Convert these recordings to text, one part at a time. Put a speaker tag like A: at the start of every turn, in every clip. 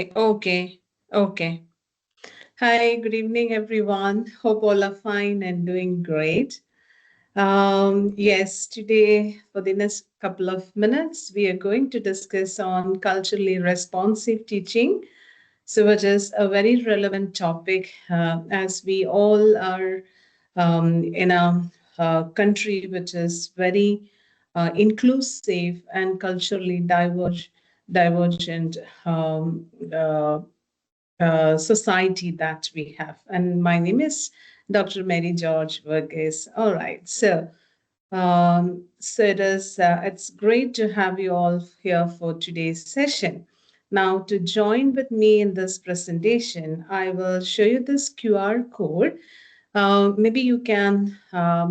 A: Okay, okay. Hi, good evening, everyone. Hope all are fine and doing great. Yes, today for the next couple of minutes, we are going to discuss on culturally responsive teaching. So, which is a very relevant topic as we all are in a country which is very inclusive and culturally divergent uh, society that we have. And my name is Dr. Mary George Verghese. All right, so it's great to have you all here for today's session. Now, to join with me in this presentation, I will show you this QR code. Maybe you can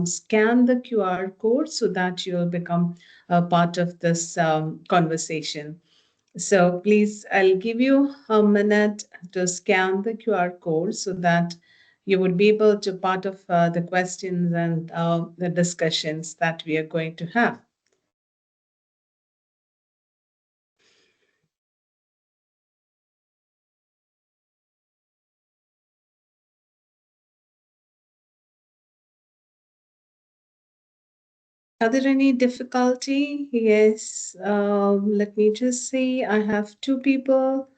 A: scan the QR code so that you'll become a part of this conversation. So please, I'll give you a minute to scan the QR code so that you would be able to part of the questions and the discussions that we are going to have. Are there any difficulty? Yes. Let me just see. I have two people.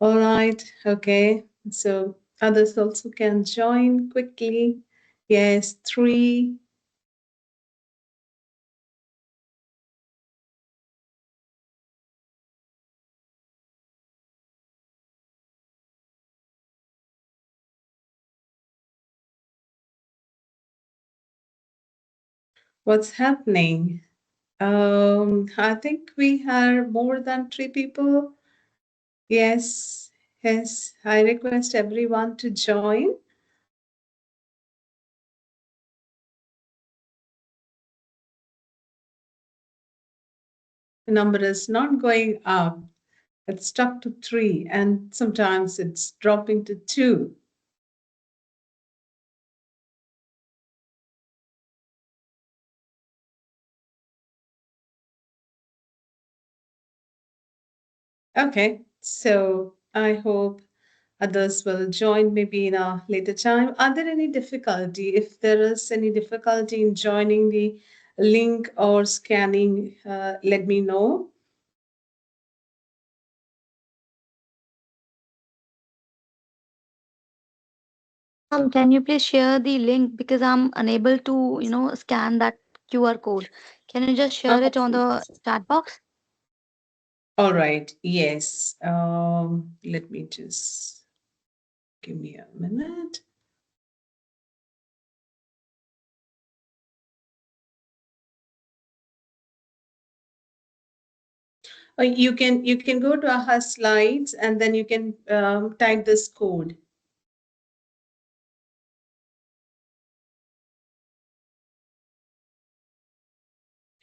A: All right. Okay. So others also can join quickly. Yes. Three. What's happening? I think we have more than three people. Yes, yes. I request everyone to join. The number is not going up. It's stuck to three, and sometimes it's dropping to two. Okay, so I hope others will join maybe in a later time. Are there any difficulty? If there is any difficulty in joining the link or scanning, let me know.
B: Can you please share the link because I'm unable to, scan that QR code. Can you just share it on the chat box?
A: All right. Yes. Let me just give me a minute. You can go to our slides and then you can type this code.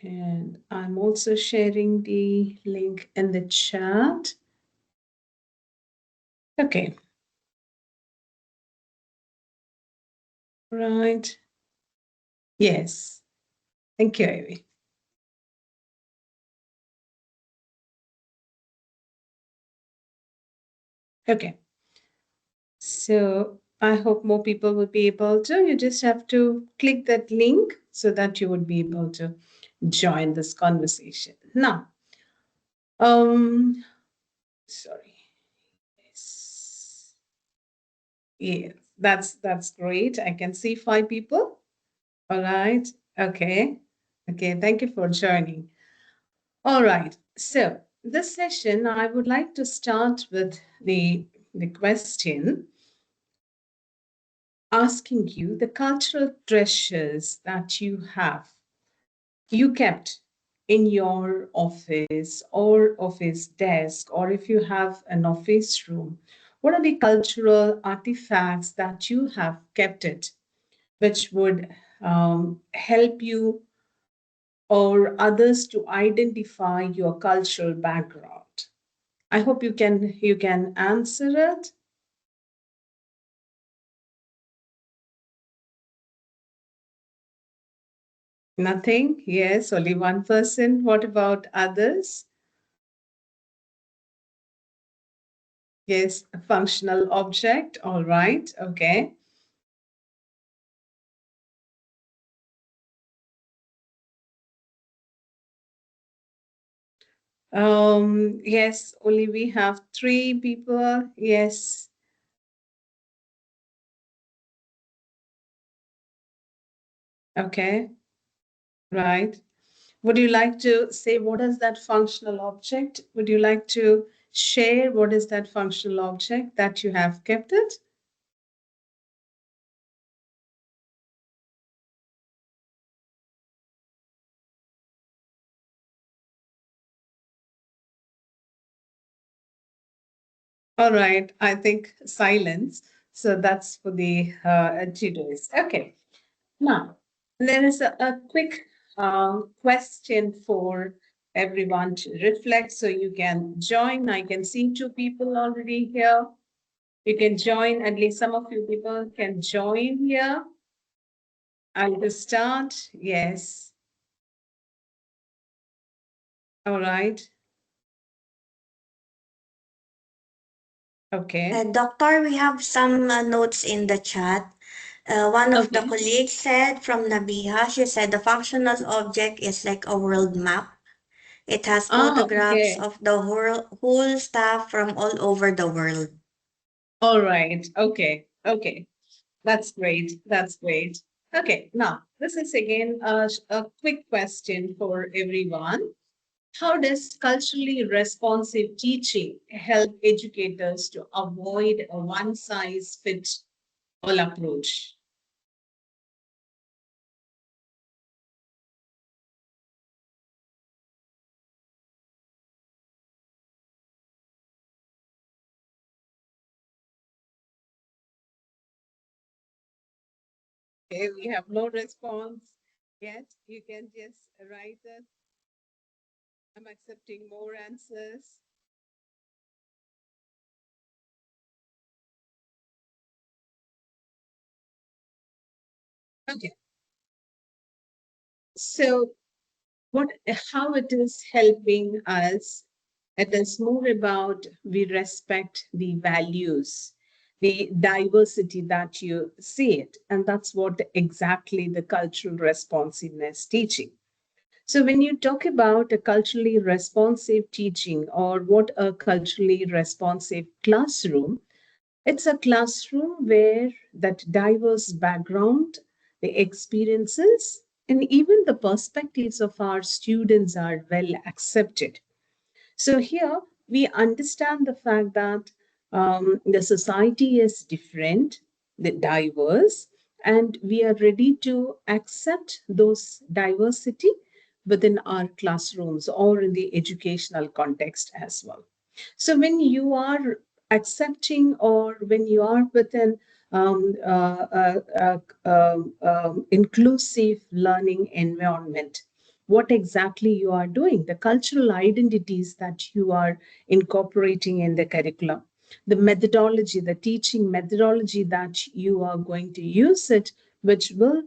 A: And I'm also sharing the link in the chat. Okay. Right. Yes. Thank you, Ivy. Okay. So I hope more people will be able to. You just have to click that link so that you would be able to join this conversation. Now, sorry. Yes. Yes, that's great. I can see five people. All right. Okay. Okay. Thank you for joining. All right. So this session, I would like to start with the question asking you the cultural treasures that you kept in your office or office desk, or if you have an office room. What are the cultural artifacts that you have kept it, which would help you or others to identify your cultural background? I hope you can answer it. Nothing? Yes, only 1%. What about others? Yes, a functional object. All right. Okay. Yes, only we have three people. Yes. Okay. Right. Would you like to say what is that functional object? Would you like to share what is that functional object that you have kept it? All right. I think silence. So that's for the tutors. Okay. Now, there is a quick question for everyone to reflect. So you can join. I can see two people already here. You can join. At least some of you people can join here. I'll just start. Yes. All right. Okay.
C: Doctor, we have some notes in the chat. One of the
A: Okay.
C: colleagues said from Nabiha, she said the functional object is like a world map. It has
A: Ah,
C: photographs
A: okay.
C: of the whole staff from all over the world.
A: All right. Okay. Okay. That's great. That's great. Okay. Now, this is again a quick question for everyone. How does culturally responsive teaching help educators to avoid a one size fits all approach? Okay, we have no response yet. You can just write it. I'm accepting more answers. Okay. So what how it is helping us, it is more about we respect the values, the diversity that you see it, and that's what exactly the cultural responsiveness teaching. So when you talk about a culturally responsive teaching or what a culturally responsive classroom, it's a classroom where that diverse background, the experiences, and even the perspectives of our students are well accepted. So here we understand the fact that the society is different, the diverse, and we are ready to accept those diversity within our classrooms or in the educational context as well. So when you are accepting or when you are within inclusive learning environment, what exactly you are doing, the cultural identities that you are incorporating in the curriculum, the methodology, the teaching methodology that you are going to use it, which will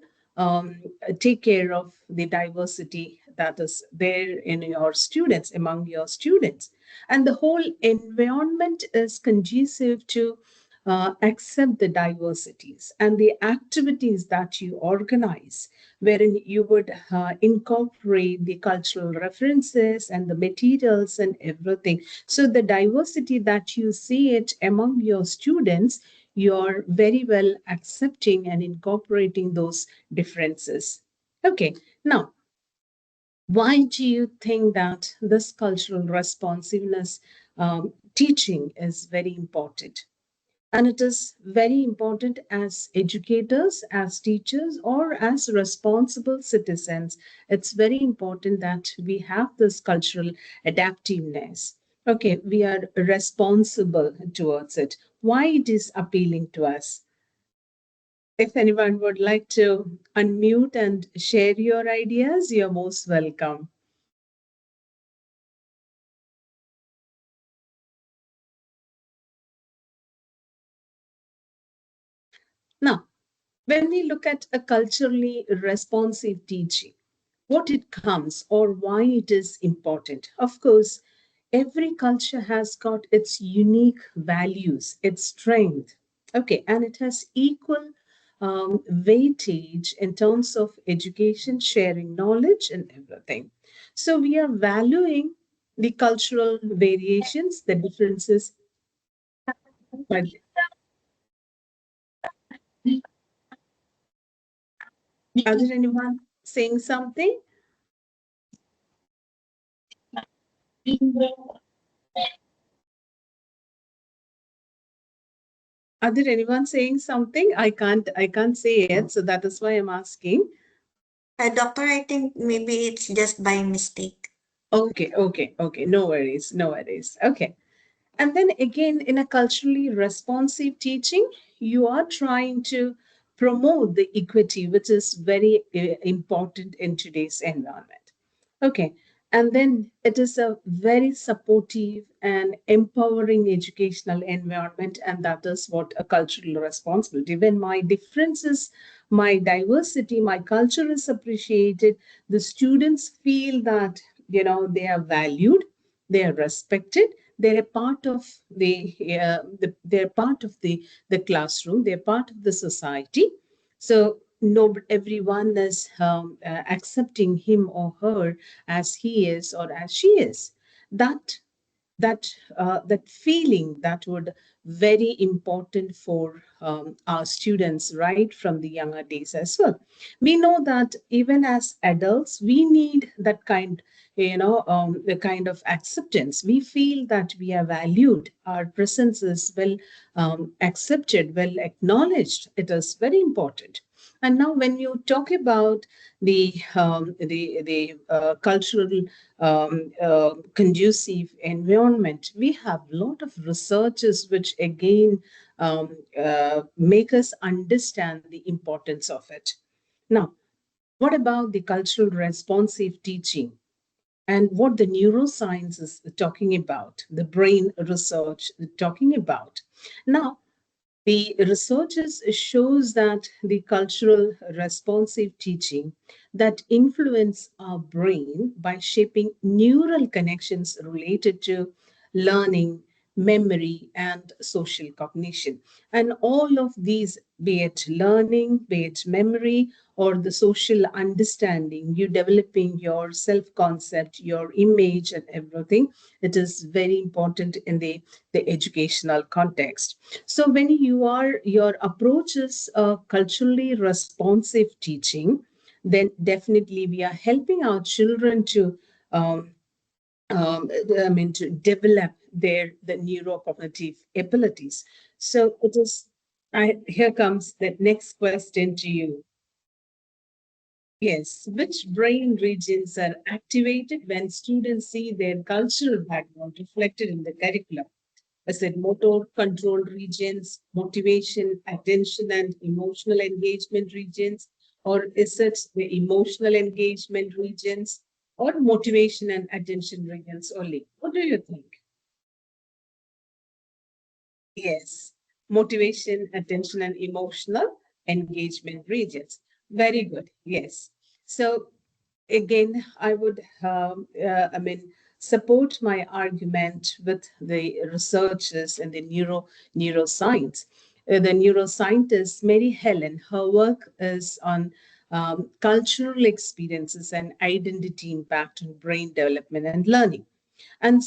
A: take care of the diversity that is there in your students, among your students. And the whole environment is conducive to accept the diversities and the activities that you organize, wherein you would incorporate the cultural references and the materials and everything. So the diversity that you see it among your students, you're very well accepting and incorporating those differences. Okay, now why do you think that this cultural responsiveness teaching is very important? And it is very important as educators, as teachers, or as responsible citizens. It's very important that we have this cultural adaptiveness. Okay, we are responsible towards it. Why it is appealing to us? If anyone would like to unmute and share your ideas, you're most welcome. Now, when we look at a culturally responsive teaching, what it comes or why it is important. Of course, every culture has got its unique values, its strength. Okay, and it has equal weightage in terms of education, sharing knowledge, and everything. So we are valuing the cultural variations, the differences. But are there anyone saying something? Are there anyone saying something? I can't say it, so that is why I'm asking.
C: Doctor, I think maybe it's just by mistake.
A: Okay. No worries, no worries. Okay. And then again, in a culturally responsive teaching, you are trying to promote the equity, which is very important in today's environment. Okay. And then it is a very supportive and empowering educational environment. And that is what a cultural responsibility. When my differences, my diversity, my culture is appreciated, the students feel that, they are valued, they are respected, they're a part of they're part of the classroom, they're part of the society. So no, everyone is accepting him or her as he is or as she is. That that that feeling that would very important for our students right from the younger days as well. We know that even as adults we need that kind, the kind of acceptance. We feel that we are valued, our presence is well accepted, well acknowledged. It is very important. And now, when you talk about the cultural conducive environment, we have a lot of researches which again make us understand the importance of it. Now, what about the cultural responsive teaching and what the neuroscience is talking about, the brain research talking about? Now, the researches shows that the cultural responsive teaching that influence our brain by shaping neural connections related to learning, memory, and social cognition. And all of these, be it learning, be it memory, or the social understanding, you developing your self-concept, your image, and everything, it is very important in the educational context. So when your approach is culturally responsive teaching, then definitely we are helping our children to um, to develop the neurocognitive abilities. So it is. Here comes the next question to you. Yes, which brain regions are activated when students see their cultural background reflected in the curriculum? Is it motor control regions, motivation, attention, and emotional engagement regions? Or is it the emotional engagement regions or motivation and attention regions only? What do you think? Yes, motivation, attention, and emotional engagement regions. Very good. Yes. So again, I would, support my argument with the researchers and the neuroscience. The neuroscientist Mary Helen, her work is on cultural experiences and identity impact on brain development and learning. And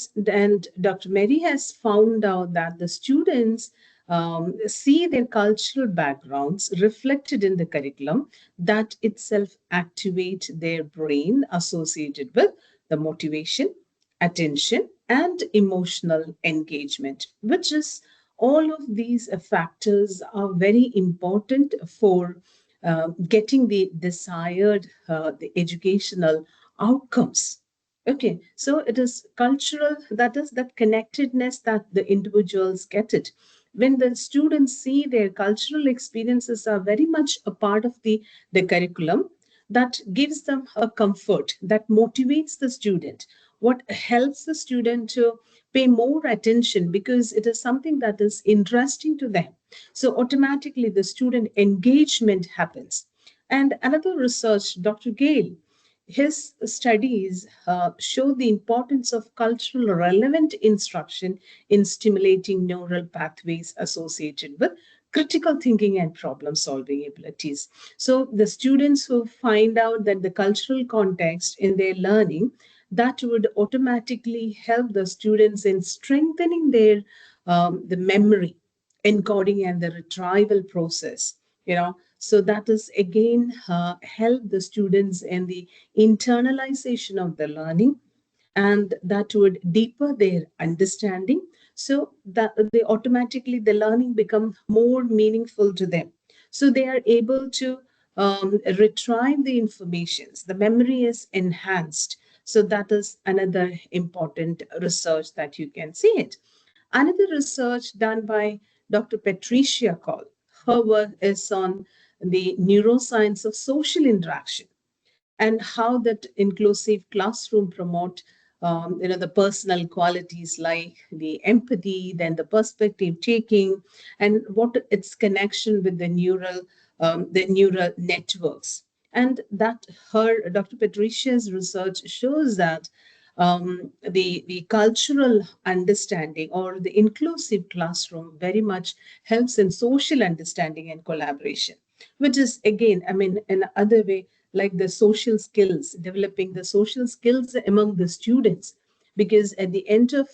A: Dr. Mary has found out that the students see their cultural backgrounds reflected in the curriculum, that itself activate their brain associated with the motivation, attention, and emotional engagement, which is all of these factors are very important for getting the desired the educational outcomes. Okay, so it is cultural, that is that connectedness that the individuals get it. When the students see their cultural experiences are very much a part of the curriculum, that gives them a comfort, that motivates the student. What helps the student to pay more attention because it is something that is interesting to them. So automatically the student engagement happens. And another research, Dr. Gale, his studies show the importance of cultural relevant instruction in stimulating neural pathways associated with critical thinking and problem solving abilities. So the students who find out that the cultural context in their learning, that would automatically help the students in strengthening their the memory, encoding and the retrieval process, so that is again help the students in the internalization of the learning, and that would deeper their understanding, so that they automatically the learning become more meaningful to them, so they are able to retrieve the informations, the memory is enhanced. So that is another important research that you can see it. Another research done by Dr. Patricia Call, her work is on the neuroscience of social interaction and how that inclusive classroom promote the personal qualities like the empathy, then the perspective taking, and what its connection with the neural networks. And that her Dr. Patricia's research shows that the cultural understanding or the inclusive classroom very much helps in social understanding and collaboration, which is again, I mean, in other way, like the social skills, developing the social skills among the students, because at the end of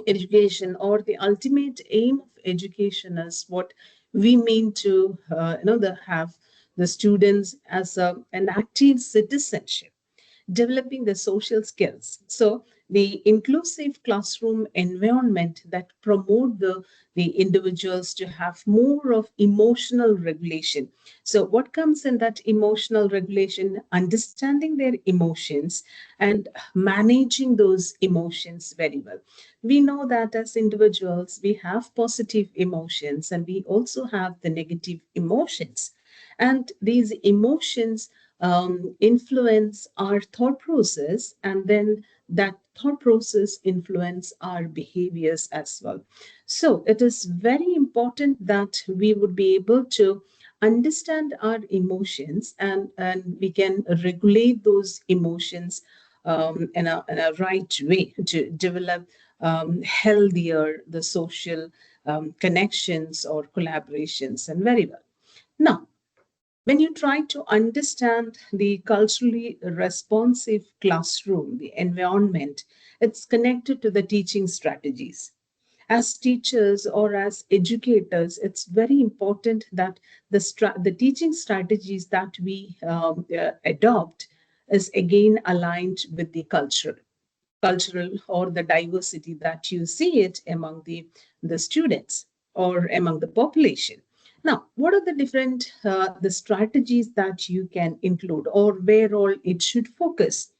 A: education, or the ultimate aim of education is what we mean to have the students as an active citizenship, developing the social skills. So the inclusive classroom environment that promote the individuals to have more of emotional regulation. So what comes in that emotional regulation? Understanding their emotions and managing those emotions very well. We know that as individuals, we have positive emotions and we also have the negative emotions. And these emotions influence our thought process, and then that thought process influence our behaviors as well. So it is very important that we would be able to understand our emotions, and we can regulate those emotions in a right way to develop healthier the social connections or collaborations, and very well. Now, when you try to understand the culturally responsive classroom, the environment, it's connected to the teaching strategies. As teachers or as educators, it's very important that the teaching strategies that we adopt is again aligned with the cultural or the diversity that you see it among the students or among the population. Now, what are the different the strategies that you can include, or where all it should focus?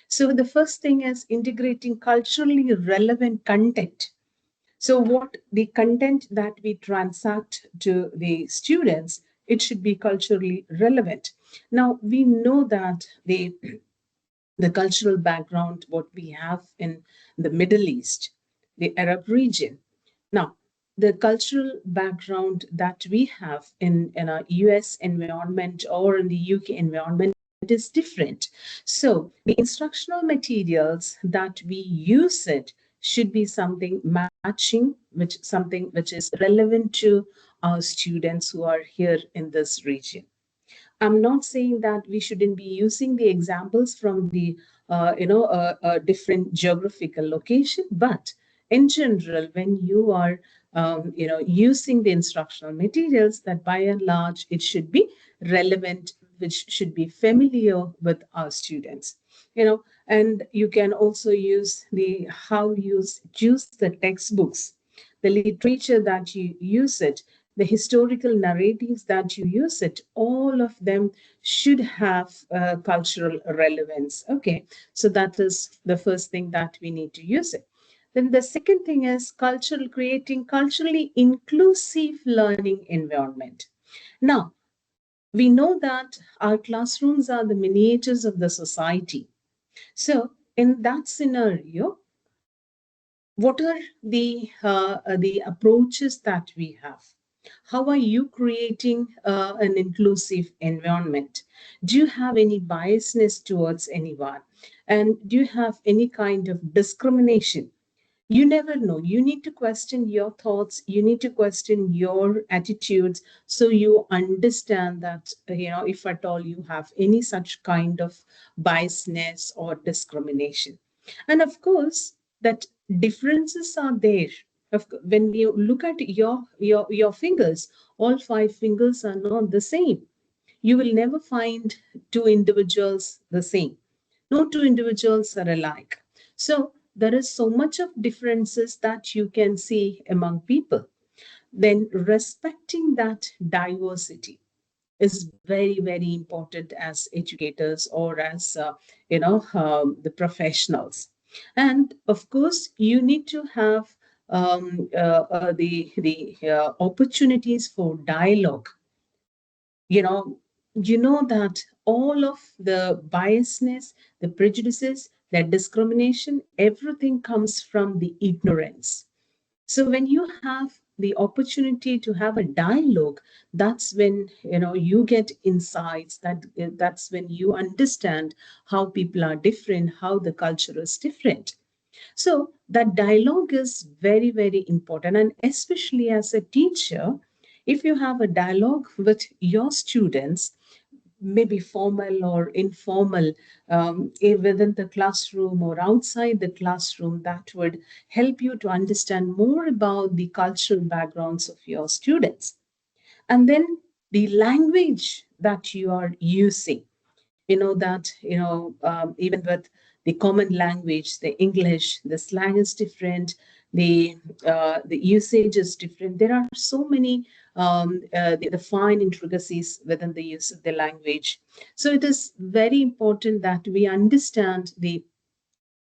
A: So the first thing is integrating culturally relevant content. So what the content that we transact to the students, it should be culturally relevant. Now we know that the cultural background what we have in the Middle East, the Arab region. Now, the cultural background that we have in a US environment or in the UK environment is different. So the instructional materials that we use it should be something matching, something which is relevant to our students who are here in this region. I'm not saying that we shouldn't be using the examples from the different geographical location, but in general, when you are using the instructional materials, that by and large it should be relevant, which should be familiar with our students. And you can also use the how you choose the textbooks, the literature that you use it, the historical narratives that you use it, all of them should have cultural relevance. Okay, so that is the first thing that we need to use it. Then the second thing is creating culturally inclusive learning environment. Now, we know that our classrooms are the miniatures of the society. So in that scenario, what are the approaches that we have? How are you creating an inclusive environment? Do you have any biasness towards anyone? And do you have any kind of discrimination? You never know. You need to question your thoughts. You need to question your attitudes, so you understand that, if at all you have any such kind of biasness or discrimination. And of course, that differences are there. When you look at your fingers, all five fingers are not the same. You will never find two individuals the same. No two individuals are alike. So there is so much of differences that you can see among people. Then respecting that diversity is very, very important as educators or as the professionals. And of course, you need to have the opportunities for dialogue. You know that all of the biasness, the prejudices, that discrimination, everything comes from the ignorance. So when you have the opportunity to have a dialogue, that's when you get insights. That's when you understand how people are different, how the culture is different. So that dialogue is very, very important. And especially as a teacher, if you have a dialogue with your students, maybe formal or informal, within the classroom or outside the classroom, that would help you to understand more about the cultural backgrounds of your students. And then the language that you are using, that even with the common language, the English, the slang is different, the usage is different. There are so many the fine intricacies within the use of the language. So it is very important that we understand the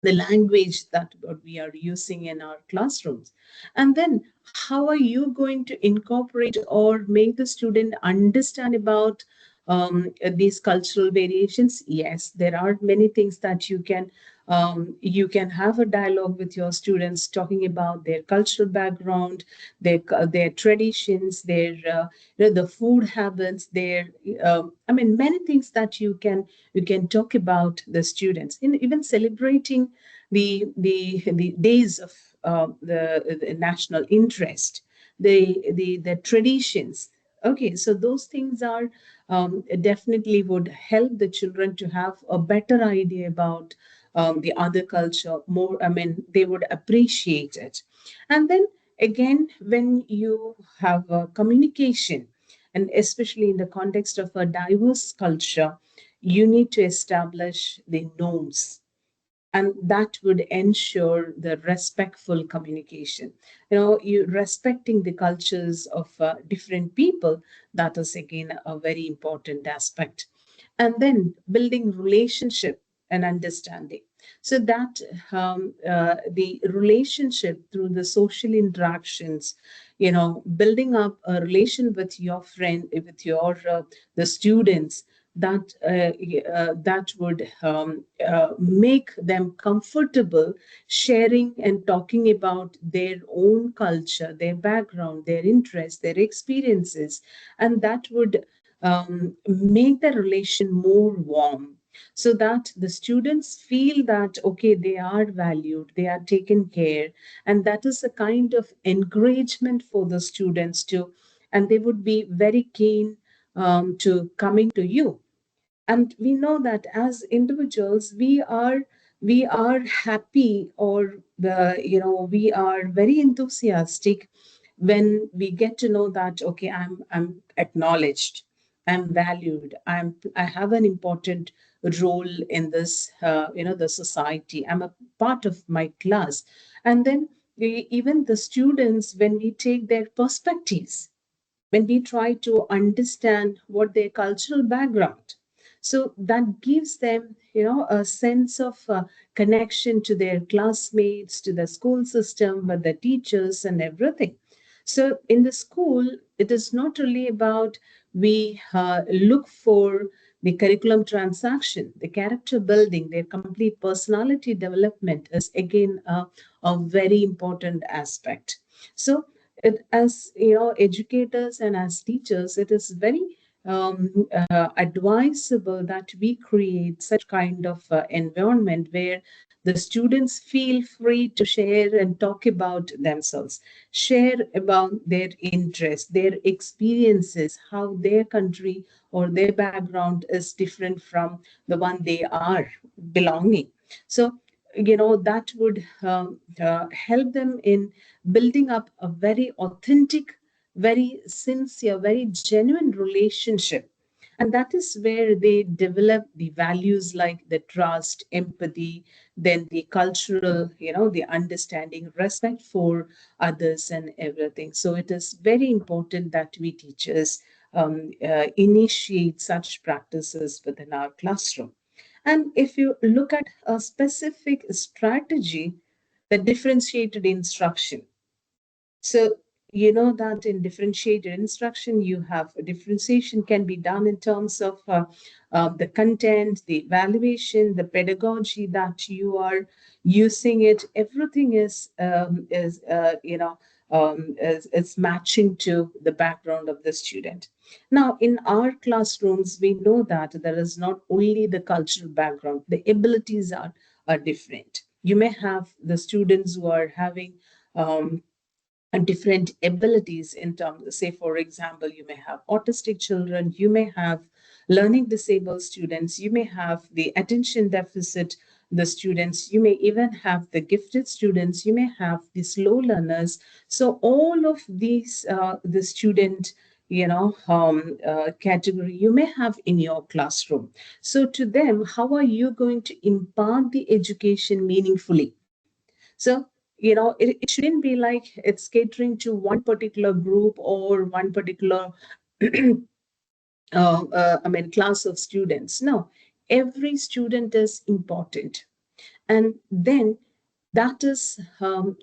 A: language that what we are using in our classrooms. And then how are you going to incorporate or make the student understand about these cultural variations? Yes, there are many things that you can have a dialogue with your students talking about their cultural background, their traditions, their the food habits, their many things that you can talk about the students in even celebrating the days of the national interest, the traditions. Okay, so those things are definitely would help the children to have a better idea about the other culture more. They would appreciate it. And then again, when you have a communication, and especially in the context of a diverse culture, you need to establish the norms, and that would ensure the respectful communication. You respecting the cultures of different people, that is again a very important aspect. And then building relationship and understanding, so that the relationship through the social interactions, building up a relation with your friend, with your the students, that would make them comfortable sharing and talking about their own culture, their background, their interests, their experiences, and that would make the relation more warm, so that the students feel that okay, they are valued, they are taken care, and that is a kind of encouragement for the students too, and they would be very keen to coming to you. And we know that as individuals, we are happy, or we are very enthusiastic when we get to know that okay, I'm acknowledged, I'm valued, I have an important role in this the society, I'm a part of my class. And then even the students, when we take their perspectives, when we try to understand what their cultural background, so that gives them a sense of connection to their classmates, to the school system, with the teachers and everything. So in the school, it is not really about we look for the curriculum transaction, the character building, their complete personality development is again a very important aspect. So as educators and as teachers, it is very advisable that we create such kind of environment where the students feel free to share and talk about themselves, share about their interests, their experiences, how their country or their background is different from the one they are belonging. So, that would help them in building up a very authentic, very sincere, very genuine relationship. And that is where they develop the values like the trust, empathy, then the cultural, the understanding, respect for others and everything. So it is very important that we teachers initiate such practices within our classroom. And if you look at a specific strategy, the differentiated instruction. So you know that in differentiated instruction, you have differentiation can be done in terms of the content, the evaluation, the pedagogy that you are using it. Everything is matching to the background of the student. Now, in our classrooms, we know that there is not only the cultural background; the abilities are different. You may have the students who are having different abilities in terms, say, for example, you may have autistic children, you may have learning disabled students, you may have the attention deficit, the students, you may even have the gifted students, you may have the slow learners. So all of these, the student, category you may have in your classroom. So to them, how are you going to impart the education meaningfully? So, it shouldn't be like it's catering to one particular group or one particular, class of students. No, every student is important. And then that is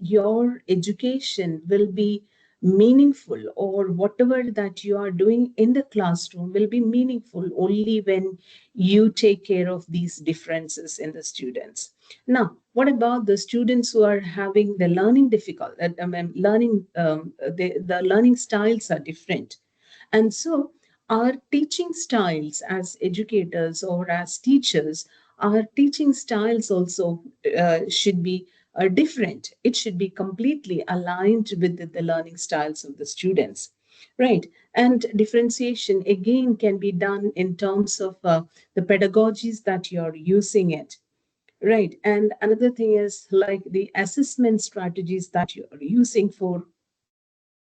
A: your education will be meaningful, or whatever that you are doing in the classroom will be meaningful only when you take care of these differences in the students. Now, what about the students who are having the learning difficult, learning, the learning styles are different. And so our teaching styles as educators or as teachers, our teaching styles also should be different. It should be completely aligned with the learning styles of the students. Right. And differentiation again can be done in terms of the pedagogies that you're using it. Right. And another thing is like the assessment strategies that you're using for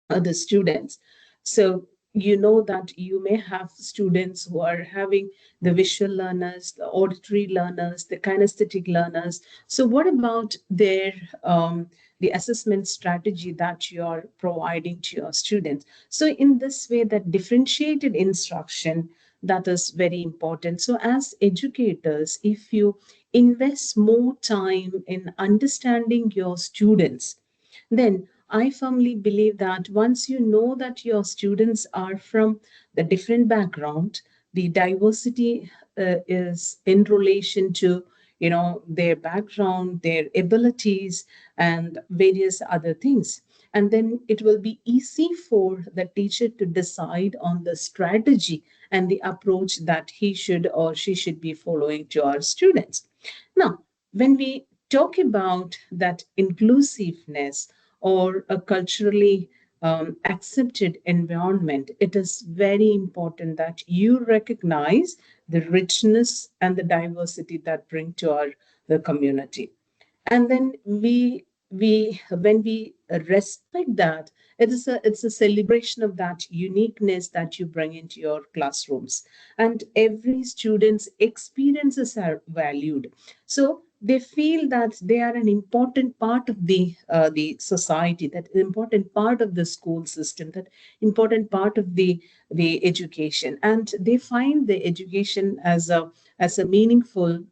A: the students. So you know that you may have students who are having the visual learners, the auditory learners, the kinesthetic learners. So what about their the assessment strategy that you are providing to your students? So in this way, that differentiated instruction, that is very important. So as educators, if you invest more time in understanding your students, then I firmly believe that once you know that your students are from the different background, the diversity is in relation to their background, their abilities, and various other things. And then it will be easy for the teacher to decide on the strategy and the approach that he should or she should be following to our students. Now, when we talk about that inclusiveness or a culturally accepted environment, it is very important that you recognize the richness and the diversity that bring to our the community. And then we when we respect that, it's a celebration of that uniqueness that you bring into your classrooms, and every student's experiences are valued. So they feel that they are an important part of the society, that important part of the school system, that important part of the education, and they find the education as a meaningful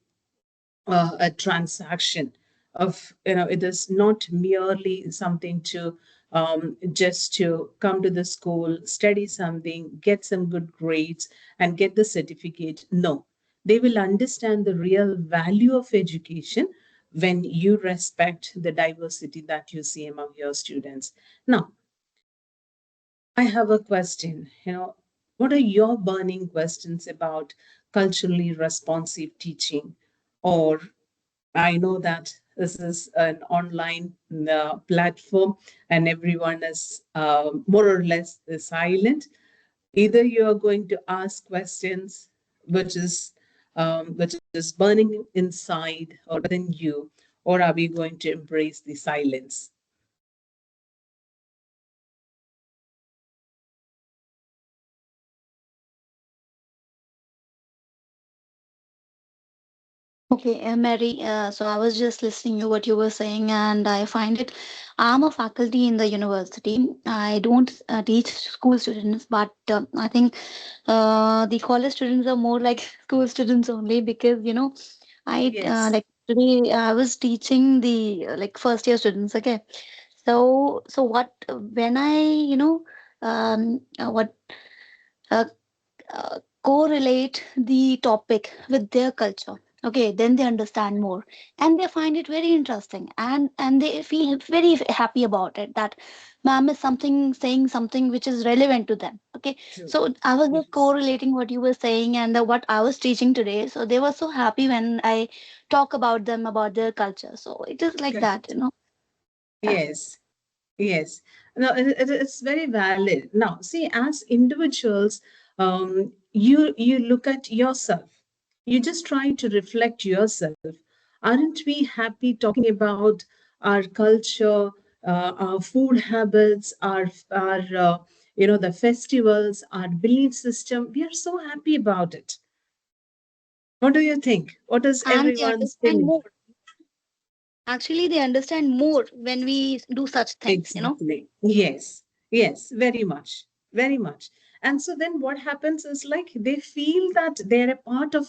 A: a transaction of, it is not merely something to just to come to the school, study something, get some good grades, and get the certificate. No, they will understand the real value of education when you respect the diversity that you see among your students. Now, I have a question. What are your burning questions about culturally responsive teaching? Or I know that this is an online platform and everyone is more or less silent. Either you are going to ask questions which is burning inside or within you, or are we going to embrace the silence?
B: Okay, Mary, so I was just listening to what you were saying, and I find it. I'm a faculty in the university. I don't teach school students, but I think the college students are more like school students only because,
A: Yes.
B: like today I was teaching the like first year students. Okay, so what when I what uh, correlate the topic with their culture, okay, then they understand more and they find it very interesting, and they feel very happy about it, that ma'am is something saying something which is relevant to them. Okay,
A: True.
B: so I was just
A: Yes.
B: correlating what you were saying and what I was teaching today, so they were so happy when I talk about them, about their culture. So it is like that,
A: Correct.
B: yeah.
A: Yes. Yes. No, it's very valid. Now, see, as individuals, you look at yourself. You just try to reflect yourself. Aren't we happy talking about our culture, our food habits, our the festivals, our belief system? We are so happy about it. What do you think? What is
B: And they
A: everyone's
B: understand
A: feeling?
B: more. Actually, they understand more when we do such things.
A: Exactly. Yes. Yes. Very much. Very much. And so then what happens is like they feel that they're a part of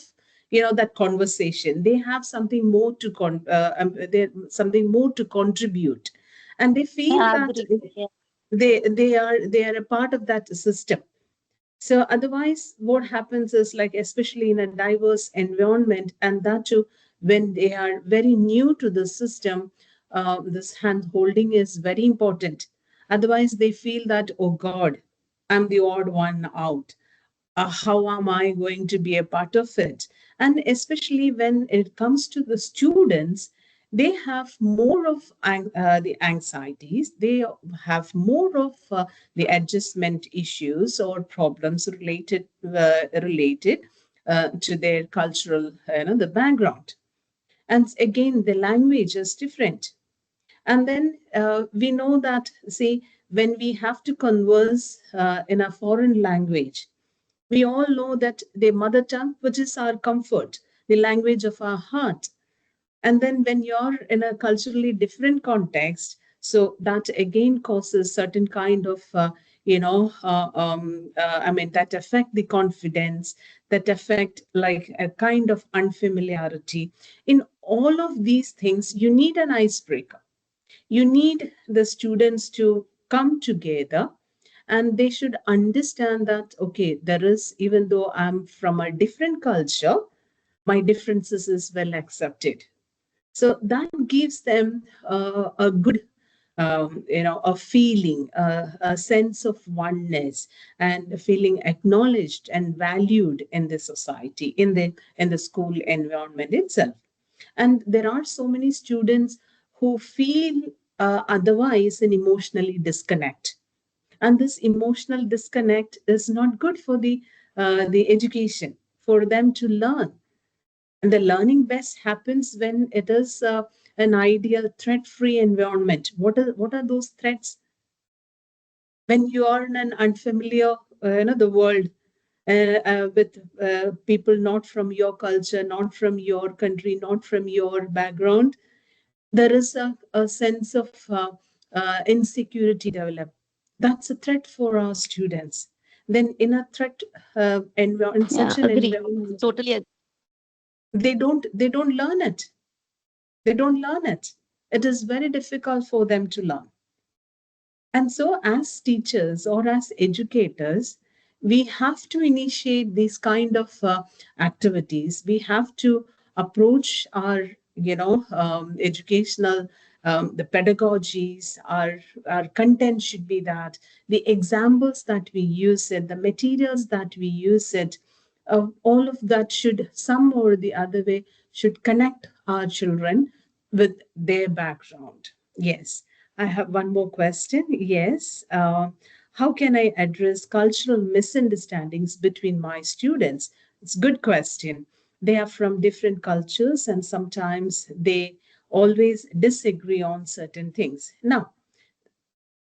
A: that conversation. They have something more to they're something more to contribute, and they feel
B: I
A: that
B: agree. Yeah.
A: they are a part of that system. So otherwise, what happens is like, especially in a diverse environment, and that too, when they are very new to the system, this hand holding is very important. Otherwise, they feel that, oh God, I'm the odd one out. How am I going to be a part of it? And especially when it comes to the students, they have more of the anxieties, they have more of the adjustment issues or problems related to their cultural, the background. And again, the language is different. And then we know that, see, when we have to converse in a foreign language, we all know that the mother tongue, which is our comfort, the language of our heart. And then when you're in a culturally different context, so that again causes certain kind of, I mean, that affect the confidence, that affect like a kind of unfamiliarity. In all of these things, you need an icebreaker. You need the students to come together, and they should understand that, okay, there is, even though I'm from a different culture, my differences is well accepted. So that gives them a good a feeling, a sense of oneness, and feeling acknowledged and valued in the society, in the school environment itself. And there are so many students who feel otherwise and emotionally disconnect, and this emotional disconnect is not good for the education, for them to learn. And the learning best happens when it is an ideal threat free environment. What are those threats? When you are in an unfamiliar the world, with people not from your culture, not from your country, not from your background, there is a sense of insecurity develop. That's a threat for our students. Then in a threat in
B: Yeah,
A: such an
B: agree.
A: environment,
B: Totally agree.
A: they don't learn it. They don't learn it. It is very difficult for them to learn. And so, as teachers or as educators, we have to initiate these kind of activities. We have to approach our, educational the pedagogies, our content should be that, the examples that we use it, the materials that we use it, all of that should some or the other way should connect our children with their background. Yes, I have one more question. Yes, how can I address cultural misunderstandings between my students? It's a good question. They are from different cultures and sometimes they always disagree on certain things. Now,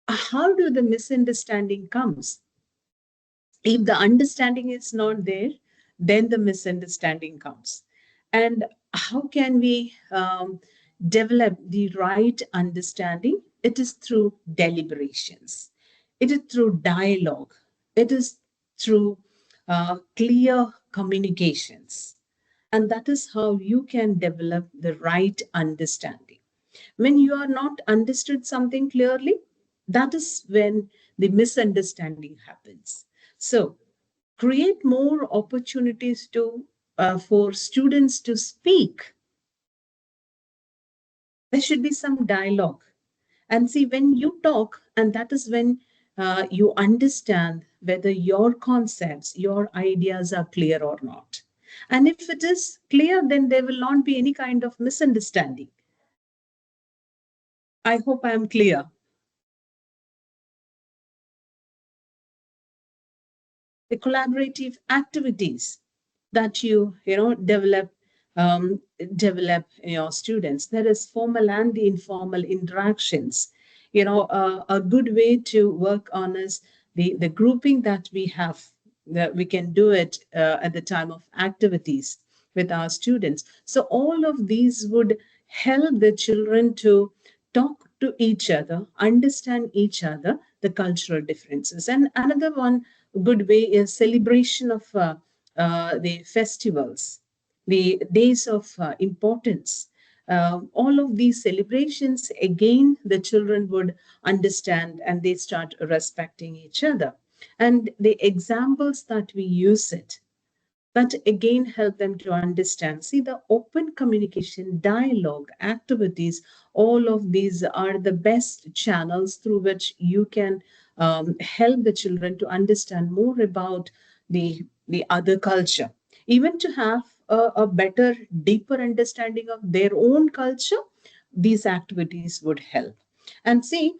A: how do the misunderstanding comes? If the understanding is not there, then the misunderstanding comes. And how can we develop the right understanding? It is through deliberations, it is through dialogue, it is through clear communications. And that is how you can develop the right understanding. When you are not understood something clearly, that is when the misunderstanding happens. So create more opportunities to for students to speak. There should be some dialogue. And see, when you talk, and that is when you understand whether your concepts, your ideas are clear or not. And if it is clear, then there will not be any kind of misunderstanding. I hope I am clear. The collaborative activities that you develop develop your students. There is formal and the informal interactions. A good way to work on is the grouping that we have, that we can do it at the time of activities with our students. So all of these would help the children to talk to each other, understand each other, the cultural differences. And another one good way is celebration of the festivals, the days of importance. All of these celebrations, again, the children would understand and they start respecting each other. And the examples that we use it, that again help them to understand. See, the open communication, dialogue, activities, all of these are the best channels through which you can help the children to understand more about the other culture, even to have a better, deeper understanding of their own culture. These activities would help. And see,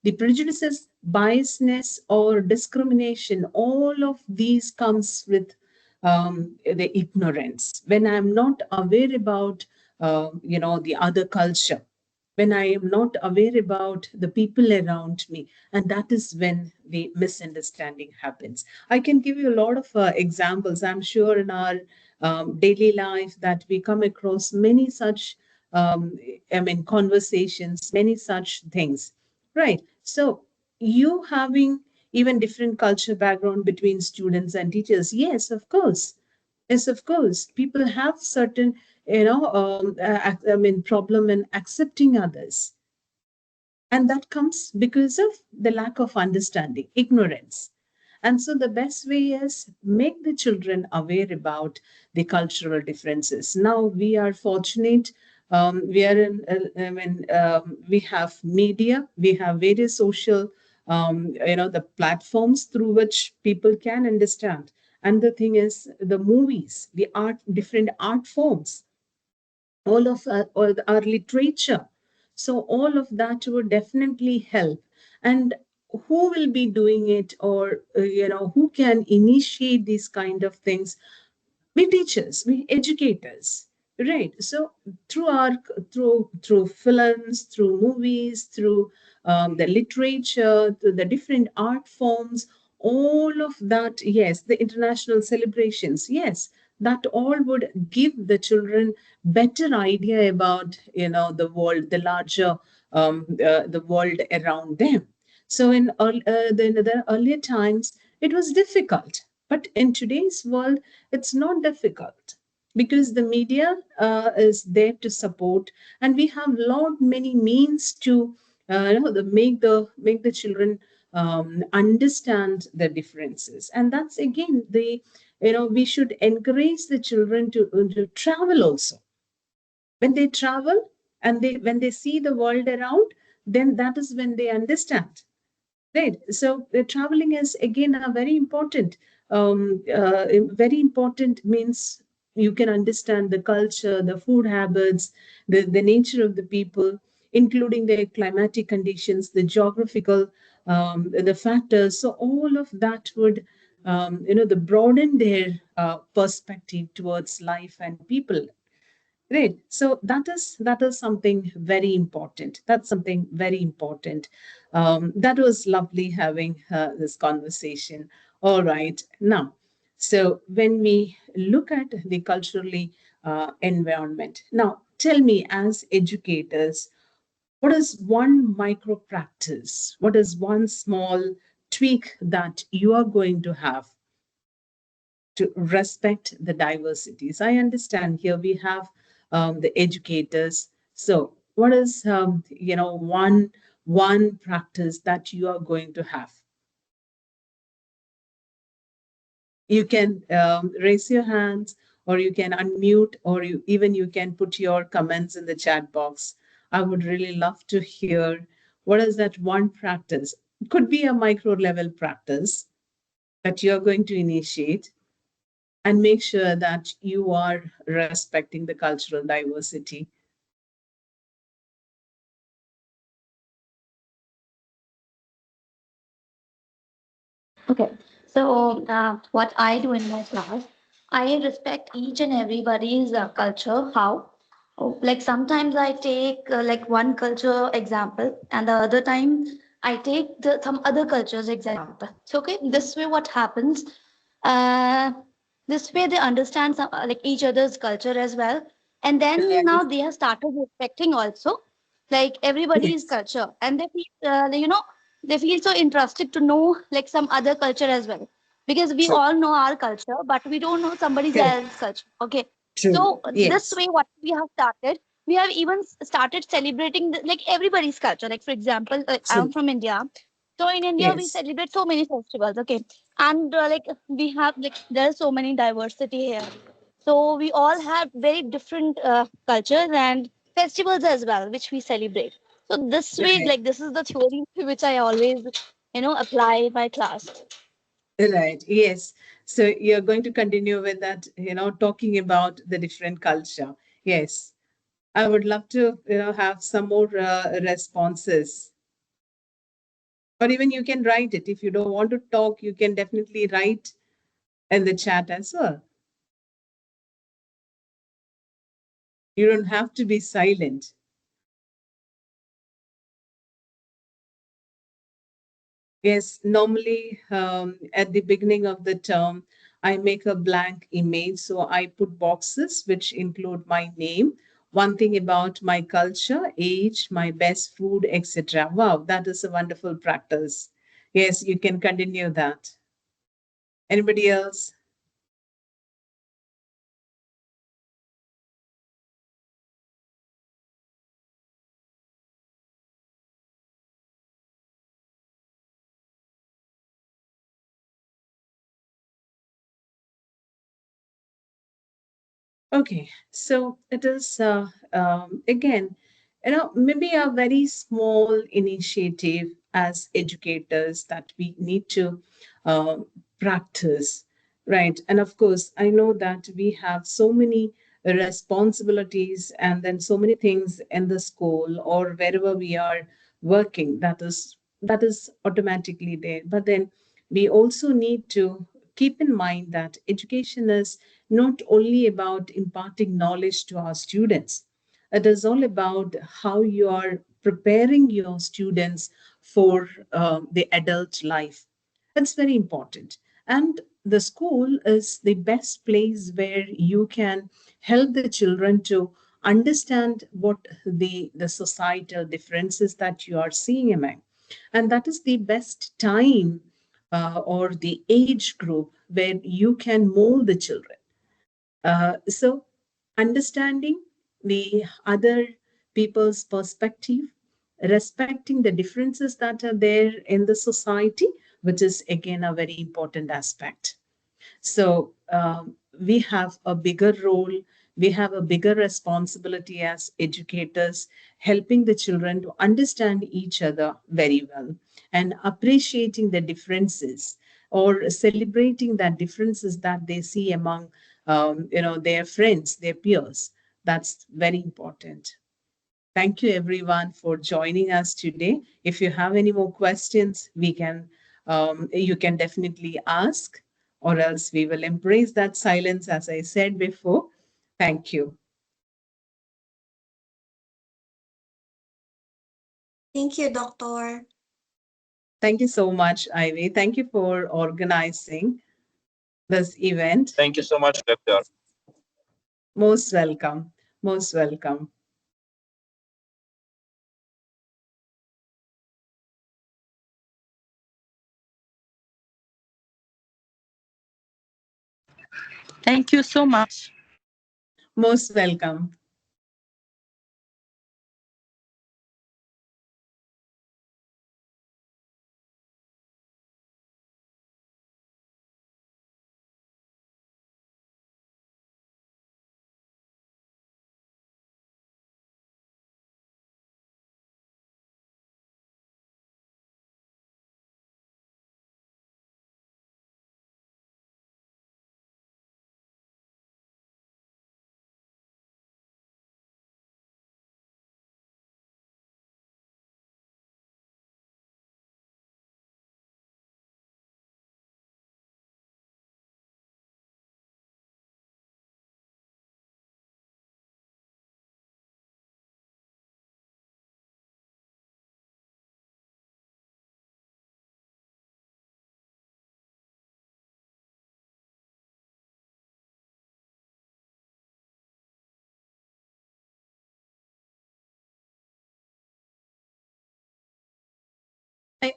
A: the prejudices, biasness, or discrimination, all of these comes with the ignorance. When I'm not aware about, the other culture, when I am not aware about the people around me, and that is when the misunderstanding happens. I can give you a lot of examples. I'm sure in our daily life that we come across many such, conversations, many such things, right? So you having even different culture background between students and teachers, yes, of course. Yes, of course. People have certain, problem in accepting others. And that comes because of the lack of understanding, ignorance. And so the best way is make the children aware about the cultural differences. Now we are fortunate. We are in, we have media, we have various social, the platforms through which people can understand. And the thing is, the movies, the art, different art forms, all our literature. So all of that would definitely help. And who will be doing it, or who can initiate these kind of things? We teachers, we educators, right? So through our through films, through movies, through the literature, through the different art forms, all of that, yes, the international celebrations, yes, that all would give the children better idea about the world, the larger the world around them. So in the earlier times it was difficult, but in today's world it's not difficult, because the media is there to support, and we have lot many means to make the children understand the differences. And that's again the we should encourage the children to travel also. When they travel, And when they see the world around, then that is when they understand. Right. So traveling is again a very important means you can understand the culture, the food habits, the nature of the people, including their climatic conditions, the geographical, the factors. So all of that would, the broaden their perspective towards life and people. Great. So that is something very important. That's something very important. That was lovely having this conversation. All right. Now, so when we look at the culturally environment, now tell me, as educators, what is one micro practice? What is one small tweak that you are going to have to respect the diversities? I understand here we have the educators. So, what is one practice that you are going to have? You can raise your hands, or you can unmute, or you can put your comments in the chat box. I would really love to hear what is that one practice. It could be a micro level practice that you're going to initiate and make sure that you are respecting the cultural diversity.
B: Okay. So, what I do in my class, I respect each and everybody's culture. How? Oh, like sometimes I take like one culture example, and the other time I take some other culture's example. So, okay, this way what happens? Uh, this way they understand some like each other's culture as well, and then now
A: Right.
B: they have started respecting also like everybody's
A: Yes.
B: culture, and they feel they feel so interested to know like some other culture as well, because we
A: True.
B: all know our culture but we don't know somebody
A: Correct.
B: else's culture. Okay,
A: True.
B: so this
A: Yes.
B: way what we have started, we have even started celebrating like everybody's culture. Like for example, I'm
A: True.
B: from India, so in India we
A: Yes.
B: celebrate so many festivals. Okay, and like we have like there's so many diversity here, so we all have very different cultures and festivals as well which we celebrate. So this way,
A: Right.
B: like this is the theory which I always apply in my class.
A: Right. Yes. So you're going to continue with that, talking about the different culture. Yes. I would love to, have some more responses. Or even you can write it. If you don't want to talk, you can definitely write in the chat as well. You don't have to be silent. Yes, normally at the beginning of the term, I make a blank image. So I put boxes which include my name, one thing about my culture, age, my best food, etc. Wow, that is a wonderful practice. Yes, you can continue that. Anybody else? Okay, so it is again, maybe a very small initiative as educators that we need to uh, practice, right? And of course, I know that we have so many responsibilities and then so many things in the school or wherever we are working that is automatically there. But then we also need to keep in mind that education is not only about imparting knowledge to our students, it is all about how you are preparing your students for the adult life. It's very important. And the school is the best place where you can help the children to understand what the societal differences that you are seeing among. And that is the best time or the age group where you can mold the children. So, understanding the other people's perspective, respecting the differences that are there in the society, which is again a very important aspect. So, we have a bigger role we have a bigger responsibility as educators, helping the children to understand each other very well and appreciating the differences or celebrating that differences that they see among their friends, their peers. That's very important. Thank you everyone for joining us today. If you have any more questions, you can definitely ask, or else we will embrace that silence, as I said before. Thank you.
C: Thank you, Doctor.
A: Thank you so much, Ivy. Thank you for organizing this event.
D: Thank you so much, Doctor.
A: Most welcome. Most welcome.
E: Thank you so much.
A: Most welcome.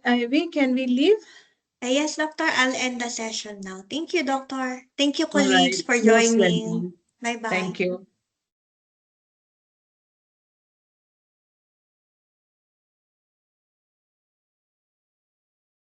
A: Ivy, can we leave?
C: Yes, Doctor, I'll end the session now. Thank you, Doctor. Thank you,
A: All right.
C: colleagues, for
A: Most
C: joining.
A: welcome.
C: Bye-bye.
A: Thank you.